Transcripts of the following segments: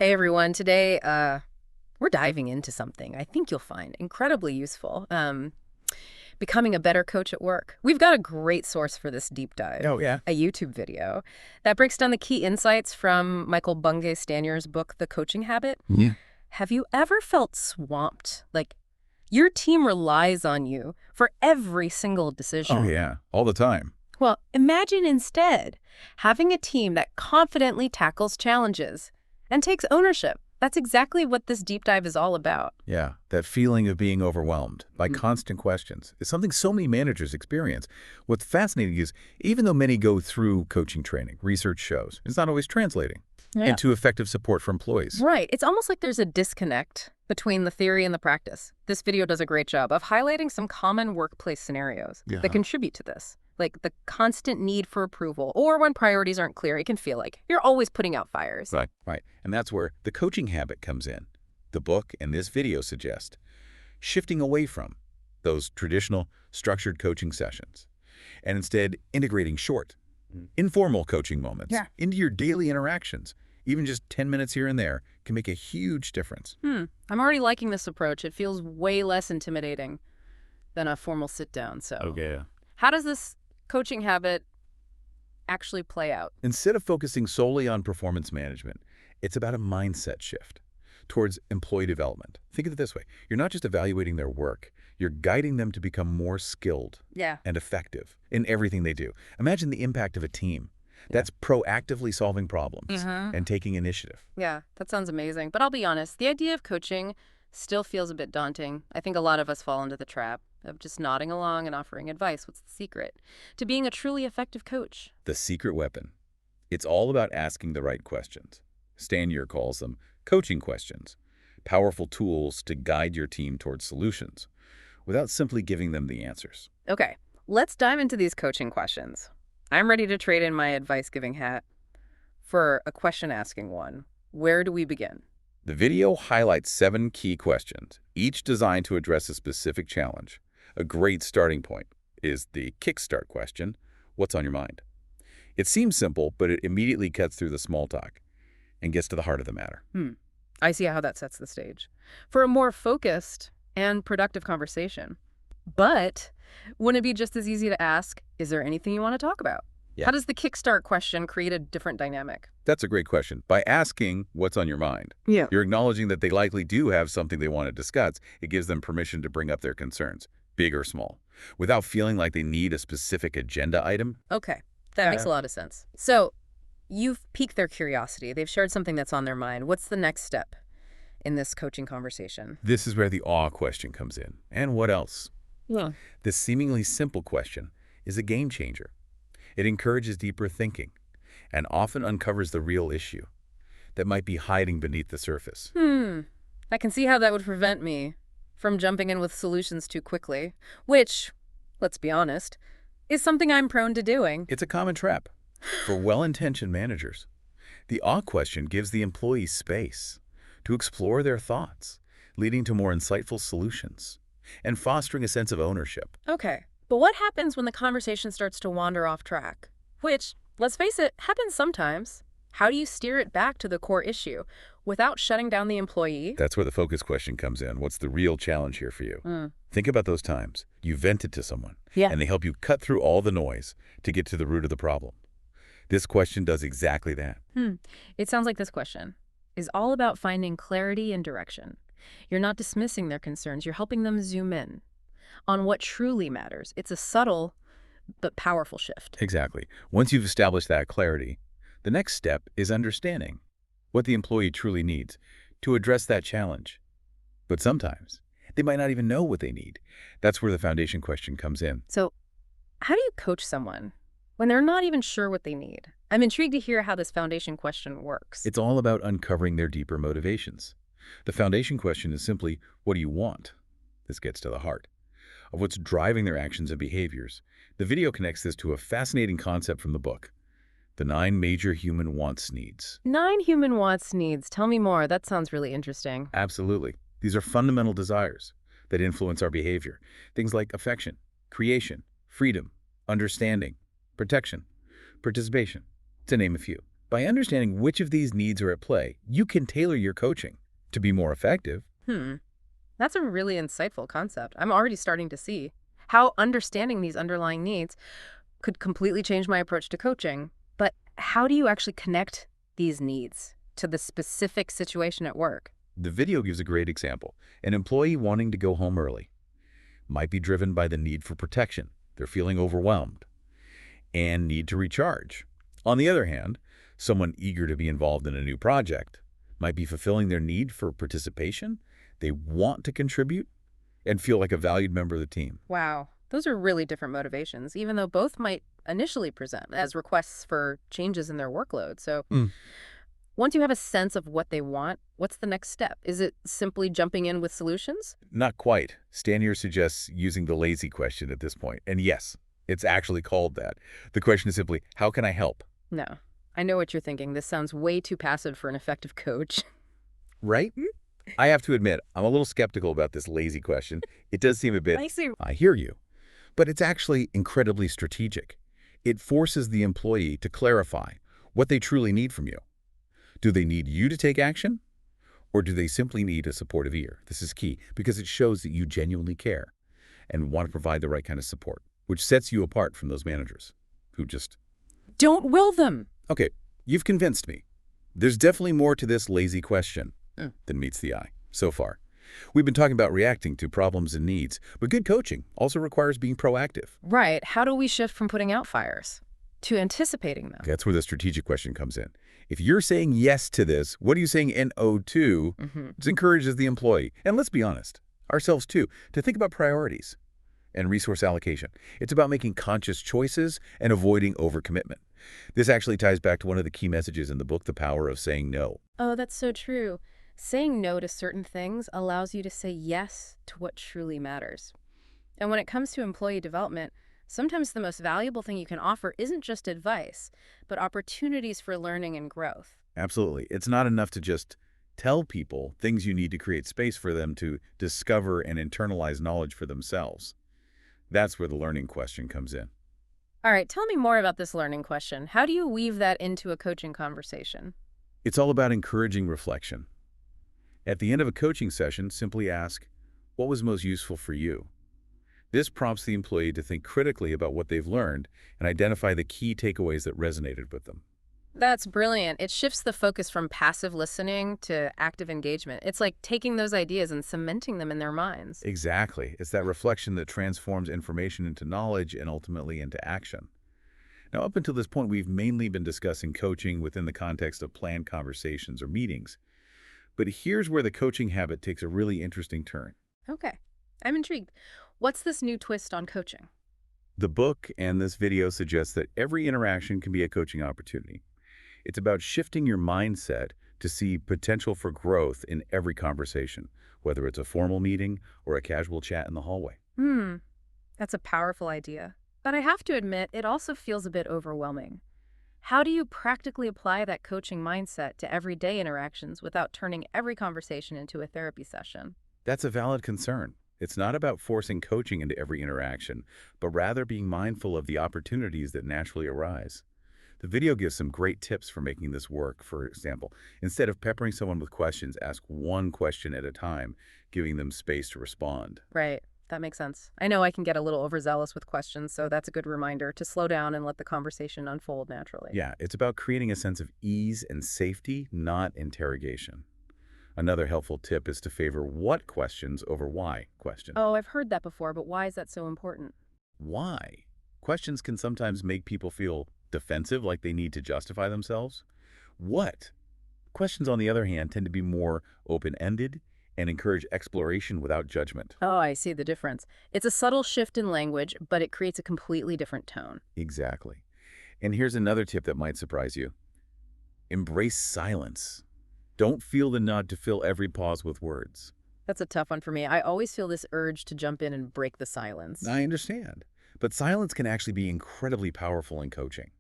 Hey everyone, today we're diving into something I think you'll find incredibly useful. Becoming a better coach at work. We've got a great source for this deep dive. Oh, yeah. A YouTube video that breaks down the key insights from Michael Bungay Stanier's book, The Coaching Habit. Yeah. Have you ever felt swamped? Like your team relies on you for every single decision. Oh, yeah. All the time. Well, imagine instead having a team that confidently tackles challenges and takes ownership. That's exactly what this deep dive is all about. Yeah. That feeling of being overwhelmed by constant questions is something so many managers experience. What's fascinating is, even though many go through coaching training, research shows, it's not always translating into effective support for employees. Right. It's almost like there's a disconnect between the theory and the practice. This video does a great job of highlighting some common workplace scenarios that contribute to this. Like the constant need for approval, or when priorities aren't clear, it can feel like you're always putting out fires. Right. And that's where the coaching habit comes in. The book and this video suggest shifting away from those traditional structured coaching sessions and instead integrating short, informal coaching moments into your daily interactions. Even just 10 minutes here and there can make a huge difference. I'm already liking this approach. It feels way less intimidating than a formal sit-down. So how does this coaching habit actually play out? Instead of focusing solely on performance management, it's about a mindset shift towards employee development. Think of it this way. You're not just evaluating their work, you're guiding them to become more skilled and effective in everything they do. Imagine the impact of a team that's proactively solving problems and taking initiative. Yeah, that sounds amazing. But I'll be honest, the idea of coaching still feels a bit daunting. I think a lot of us fall into the trap of just nodding along and offering advice. What's the secret to being a truly effective coach? The secret weapon. It's all about asking the right questions. Stanier calls them coaching questions, powerful tools to guide your team towards solutions without simply giving them the answers. Okay, let's dive into these coaching questions. I'm ready to trade in my advice-giving hat for a question-asking one. Where do we begin? The video highlights 7 key questions, each designed to address a specific challenge. A great starting point is the kickstart question, what's on your mind? It seems simple, but it immediately cuts through the small talk and gets to the heart of the matter. I see how that sets the stage for a more focused and productive conversation. But wouldn't it be just as easy to ask, is there anything you want to talk about? How does the kickstart question create a different dynamic? That's a great question. By asking what's on your mind, you're acknowledging that they likely do have something they want to discuss. It gives them permission to bring up their concerns, big or small, without feeling like they need a specific agenda item. Okay, that makes a lot of sense. So you've piqued their curiosity. They've shared something that's on their mind. What's the next step in this coaching conversation? This is where the awe question comes in. And what else? This seemingly simple question is a game changer. It encourages deeper thinking and often uncovers the real issue that might be hiding beneath the surface. I can see how that would prevent me from jumping in with solutions too quickly, which, let's be honest, is something I'm prone to doing. It's a common trap for well-intentioned managers. The awe question gives the employee space to explore their thoughts, leading to more insightful solutions and fostering a sense of ownership. Okay, but what happens when the conversation starts to wander off track? Which, let's face it, happens sometimes. How do you steer it back to the core issue without shutting down the employee? That's where the focus question comes in. What's the real challenge here for you? Think about those times you vented to someone and they help you cut through all the noise to get to the root of the problem. This question does exactly that. It sounds like this question is all about finding clarity and direction. You're not dismissing their concerns. You're helping them zoom in on what truly matters. It's a subtle but powerful shift. Exactly. Once you've established that clarity, the next step is understanding what the employee truly needs to address that challenge. But sometimes they might not even know what they need. That's where the foundation question comes in. So how do you coach someone when they're not even sure what they need? I'm intrigued to hear how this foundation question works. It's all about uncovering their deeper motivations. The foundation question is simply, what do you want? This gets to the heart of what's driving their actions and behaviors. The video connects this to a fascinating concept from the book, the 9 major human wants needs. 9 human wants needs. Tell me more. That sounds really interesting. Absolutely. These are fundamental desires that influence our behavior. Things like affection, creation, freedom, understanding, protection, participation, to name a few. By understanding which of these needs are at play, you can tailor your coaching to be more effective. That's a really insightful concept. I'm already starting to see how understanding these underlying needs could completely change my approach to coaching. But how do you actually connect these needs to the specific situation at work? The video gives a great example. An employee wanting to go home early might be driven by the need for protection. They're feeling overwhelmed and need to recharge. On the other hand, someone eager to be involved in a new project might be fulfilling their need for participation. They want to contribute and feel like a valued member of the team. Wow. Those are really different motivations, even though both might initially present as requests for changes in their workload. So once you have a sense of what they want, what's the next step? Is it simply jumping in with solutions? Not quite. Stanier suggests using the lazy question at this point. And yes, it's actually called that. The question is simply, how can I help? No. I know what you're thinking. This sounds way too passive for an effective coach. Right? I have to admit, I'm a little skeptical about this lazy question. It does seem a bit, I hear you. But it's actually incredibly strategic. It forces the employee to clarify what they truly need from you. Do they need you to take action? Or do they simply need a supportive ear? This is key because it shows that you genuinely care and want to provide the right kind of support, which sets you apart from those managers who just don't will them. Okay, you've convinced me. There's definitely more to this lazy question than meets the eye so far. We've been talking about reacting to problems and needs, but good coaching also requires being proactive. Right. How do we shift from putting out fires to anticipating them? That's where the strategic question comes in. If you're saying yes to this, what are you saying no to? It encourages the employee, and let's be honest, ourselves too, to think about priorities and resource allocation. It's about making conscious choices and avoiding overcommitment. This actually ties back to one of the key messages in the book, The Power of Saying No. Oh, that's so true. Saying no to certain things allows you to say yes to what truly matters. And when it comes to employee development, sometimes the most valuable thing you can offer isn't just advice, but opportunities for learning and growth. Absolutely. It's not enough to just tell people things you need to create space for them to discover and internalize knowledge for themselves. That's where the learning question comes in. All right, tell me more about this learning question. How do you weave that into a coaching conversation? It's all about encouraging reflection. At the end of a coaching session, simply ask, what was most useful for you? This prompts the employee to think critically about what they've learned and identify the key takeaways that resonated with them. That's brilliant. It shifts the focus from passive listening to active engagement. It's like taking those ideas and cementing them in their minds. Exactly. It's that reflection that transforms information into knowledge and ultimately into action. Now, up until this point, we've mainly been discussing coaching within the context of planned conversations or meetings. But here's where the coaching habit takes a really interesting turn. Okay, I'm intrigued. What's this new twist on coaching? The book and this video suggests that every interaction can be a coaching opportunity. It's about shifting your mindset to see potential for growth in every conversation, whether it's a formal meeting or a casual chat in the hallway. That's a powerful idea. But I have to admit, it also feels a bit overwhelming. How do you practically apply that coaching mindset to everyday interactions without turning every conversation into a therapy session? That's a valid concern. It's not about forcing coaching into every interaction, but rather being mindful of the opportunities that naturally arise. The video gives some great tips for making this work. For example, instead of peppering someone with questions, ask one question at a time, giving them space to respond. Right. That makes sense. I know I can get a little overzealous with questions, so that's a good reminder to slow down and let the conversation unfold naturally. Yeah, it's about creating a sense of ease and safety, not interrogation. Another helpful tip is to favor what questions over why questions. Oh, I've heard that before, but why is that so important? Why? Questions can sometimes make people feel defensive, like they need to justify themselves. What? Questions, on the other hand, tend to be more open-ended and encourage exploration without judgment. Oh, I see the difference. It's a subtle shift in language, but it creates a completely different tone. Exactly. And here's another tip that might surprise you. Embrace silence. Don't feel the nod to fill every pause with words. That's a tough one for me. I always feel this urge to jump in and break the silence. I understand. But silence can actually be incredibly powerful in coaching.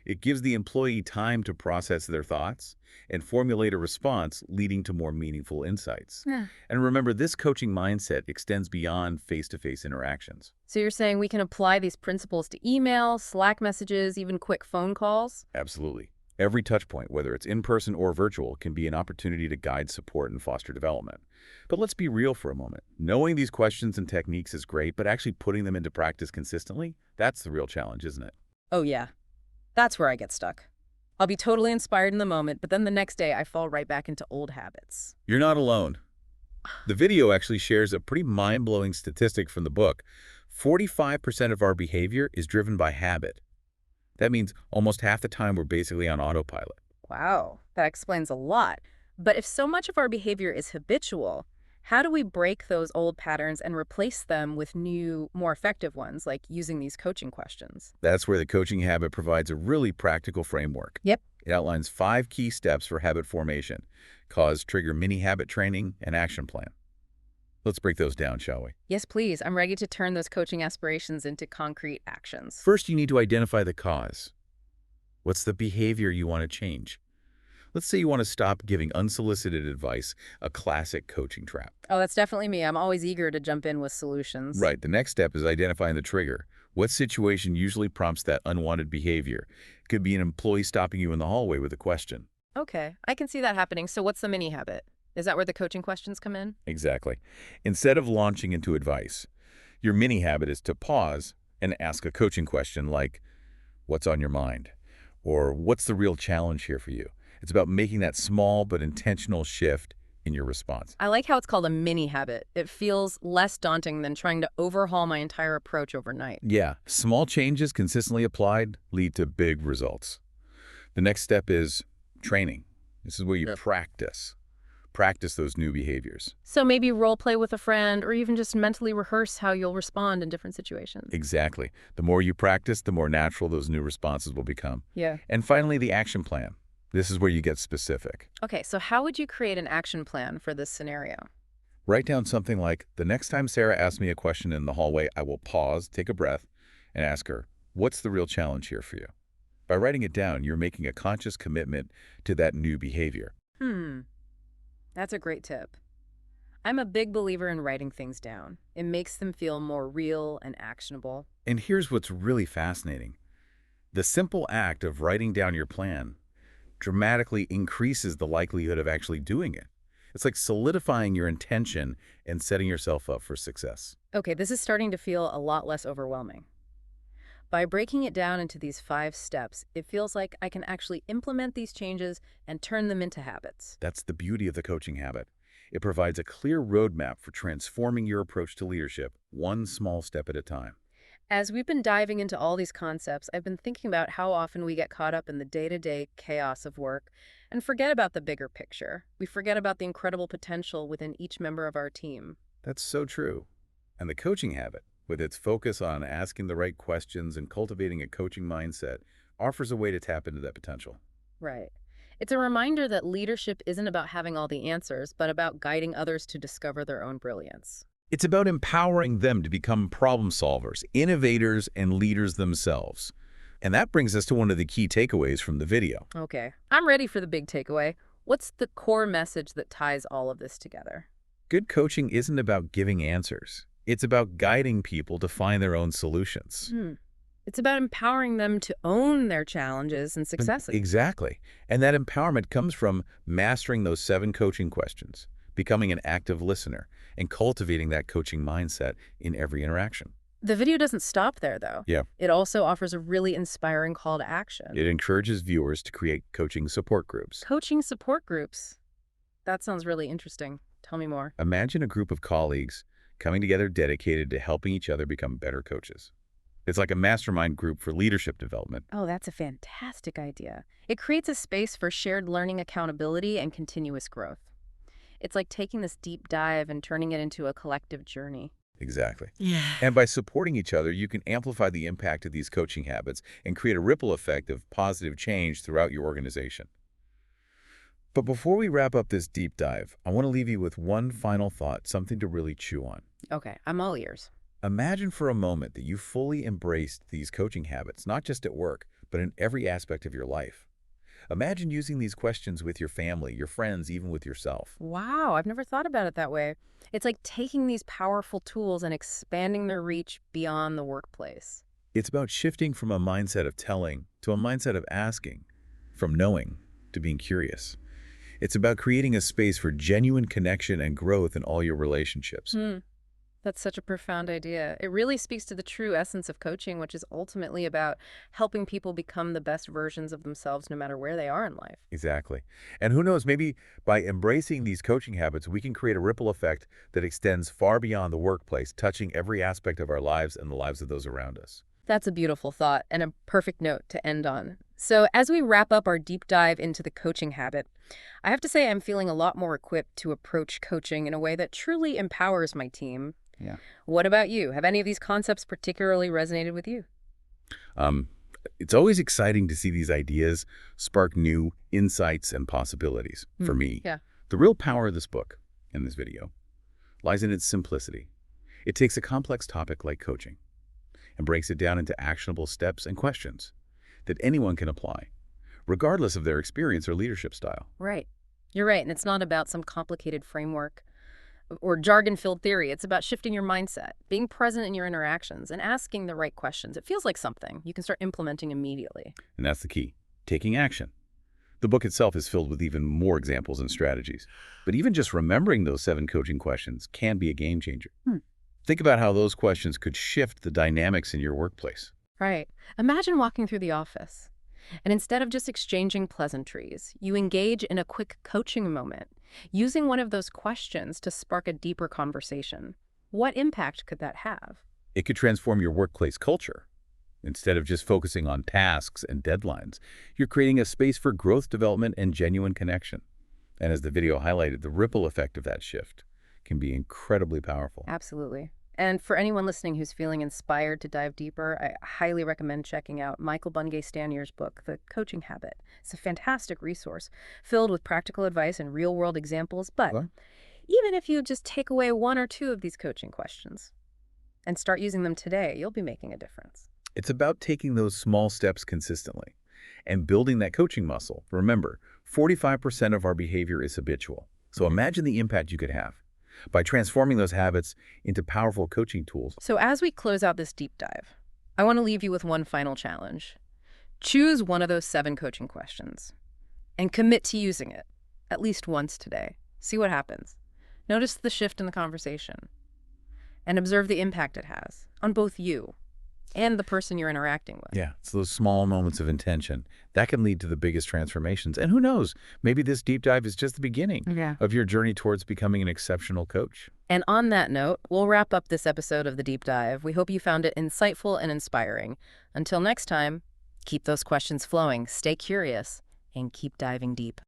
It gives the employee time to process their thoughts and formulate a response, leading to more meaningful insights. And remember, this coaching mindset extends beyond face-to-face interactions. So you're saying we can apply these principles to email, Slack messages, even quick phone calls? Absolutely. Every touch point, whether it's in-person or virtual, can be an opportunity to guide, support, and foster development. But let's be real for a moment. Knowing these questions and techniques is great, but actually putting them into practice consistently, that's the real challenge, isn't it? Oh yeah, that's where I get stuck. I'll be totally inspired in the moment, but then the next day I fall right back into old habits. You're not alone. The video actually shares a pretty mind-blowing statistic from the book. 45% of our behavior is driven by habit. That means almost half the time we're basically on autopilot. Wow, that explains a lot. But if so much of our behavior is habitual, how do we break those old patterns and replace them with new, more effective ones, like using these coaching questions? That's where the coaching habit provides a really practical framework. Yep. It outlines 5 key steps for habit formation: cause, trigger, mini habit training, and action plan. Let's break those down, shall we? Yes, please. I'm ready to turn those coaching aspirations into concrete actions. First, you need to identify the cause. What's the behavior you want to change? Let's say you want to stop giving unsolicited advice, a classic coaching trap. Oh, that's definitely me. I'm always eager to jump in with solutions. Right. The next step is identifying the trigger. What situation usually prompts that unwanted behavior? It could be an employee stopping you in the hallway with a question. Okay, I can see that happening. So what's the mini habit? Is that where the coaching questions come in? Exactly. Instead of launching into advice, your mini habit is to pause and ask a coaching question like, what's on your mind? Or what's the real challenge here for you? It's about making that small but intentional shift in your response. I like how it's called a mini habit. It feels less daunting than trying to overhaul my entire approach overnight. Yeah, small changes consistently applied lead to big results. The next step is training. This is where you practice those new behaviors. So maybe role play with a friend or even just mentally rehearse how you'll respond in different situations. Exactly. The more you practice, the more natural those new responses will become. Yeah. And finally, the action plan. This is where you get specific. Okay, so how would you create an action plan for this scenario? Write down something like, the next time Sarah asks me a question in the hallway, I will pause, take a breath, and ask her, what's the real challenge here for you? By writing it down, you're making a conscious commitment to that new behavior. That's a great tip. I'm a big believer in writing things down. It makes them feel more real and actionable. And here's what's really fascinating. The simple act of writing down your plan dramatically increases the likelihood of actually doing it. It's like solidifying your intention and setting yourself up for success. Okay, this is starting to feel a lot less overwhelming. By breaking it down into these 5 steps, it feels like I can actually implement these changes and turn them into habits. That's the beauty of the coaching habit. It provides a clear roadmap for transforming your approach to leadership, one small step at a time. As we've been diving into all these concepts, I've been thinking about how often we get caught up in the day-to-day chaos of work and forget about the bigger picture. We forget about the incredible potential within each member of our team. That's so true. And the coaching habit, with its focus on asking the right questions and cultivating a coaching mindset, offers a way to tap into that potential. Right. It's a reminder that leadership isn't about having all the answers, but about guiding others to discover their own brilliance. It's about empowering them to become problem solvers, innovators, and leaders themselves. And that brings us to one of the key takeaways from the video. Okay, I'm ready for the big takeaway. What's the core message that ties all of this together? Good coaching isn't about giving answers. It's about guiding people to find their own solutions. It's about empowering them to own their challenges and successes. Exactly. And that empowerment comes from mastering those 7 coaching questions, becoming an active listener, and cultivating that coaching mindset in every interaction. The video doesn't stop there, though. Yeah. It also offers a really inspiring call to action. It encourages viewers to create coaching support groups. Coaching support groups. That sounds really interesting. Tell me more. Imagine a group of colleagues coming together dedicated to helping each other become better coaches. It's like a mastermind group for leadership development. Oh, that's a fantastic idea. It creates a space for shared learning, accountability, and continuous growth. It's like taking this deep dive and turning it into a collective journey. Exactly. Yeah. And by supporting each other, you can amplify the impact of these coaching habits and create a ripple effect of positive change throughout your organization. But before we wrap up this deep dive, I want to leave you with one final thought, something to really chew on. Okay, I'm all ears. Imagine for a moment that you fully embraced these coaching habits, not just at work, but in every aspect of your life. Imagine using these questions with your family, your friends, even with yourself. Wow, I've never thought about it that way. It's like taking these powerful tools and expanding their reach beyond the workplace. It's about shifting from a mindset of telling to a mindset of asking, from knowing to being curious. It's about creating a space for genuine connection and growth in all your relationships. That's such a profound idea. It really speaks to the true essence of coaching, which is ultimately about helping people become the best versions of themselves no matter where they are in life. Exactly. And who knows, maybe by embracing these coaching habits, we can create a ripple effect that extends far beyond the workplace, touching every aspect of our lives and the lives of those around us. That's a beautiful thought and a perfect note to end on. So as we wrap up our deep dive into the coaching habit, I have to say I'm feeling a lot more equipped to approach coaching in a way that truly empowers my team. Yeah. What about you? Have any of these concepts particularly resonated with you? It's always exciting to see these ideas spark new insights and possibilities. For me, Yeah. the real power of this book and this video lies in its simplicity. It takes a complex topic like coaching and breaks it down into actionable steps and questions that anyone can apply, regardless of their experience or leadership style. Right. You're right. And it's not about some complicated framework or jargon-filled theory. It's about shifting your mindset, being present in your interactions, and asking the right questions. It feels like something you can start implementing immediately. And that's the key, taking action. The book itself is filled with even more examples and strategies. But even just remembering those 7 coaching questions can be a game changer. Think about how those questions could shift the dynamics in your workplace. Right. Imagine walking through the office, and instead of just exchanging pleasantries, you engage in a quick coaching moment, using one of those questions to spark a deeper conversation. What impact could that have? It could transform your workplace culture. Instead of just focusing on tasks and deadlines, you're creating a space for growth, development, and genuine connection. And as the video highlighted, the ripple effect of that shift can be incredibly powerful. Absolutely. And for anyone listening who's feeling inspired to dive deeper, I highly recommend checking out Michael Bungay Stanier's book, The Coaching Habit. It's a fantastic resource filled with practical advice and real-world examples. But even if you just take away 1 or 2 of these coaching questions and start using them today, you'll be making a difference. It's about taking those small steps consistently and building that coaching muscle. Remember, 45% of our behavior is habitual. So imagine the impact you could have by transforming those habits into powerful coaching tools. So as we close out this deep dive, I want to leave you with one final challenge. Choose one of those 7 coaching questions and commit to using it at least once today. See what happens. Notice the shift in the conversation and observe the impact it has on both you and the person you're interacting with. Yeah, it's those small moments of intention that can lead to the biggest transformations. And who knows, maybe this deep dive is just the beginning of your journey towards becoming an exceptional coach. And on that note, we'll wrap up this episode of The Deep Dive. We hope you found it insightful and inspiring. Until next time, keep those questions flowing, stay curious, and keep diving deep.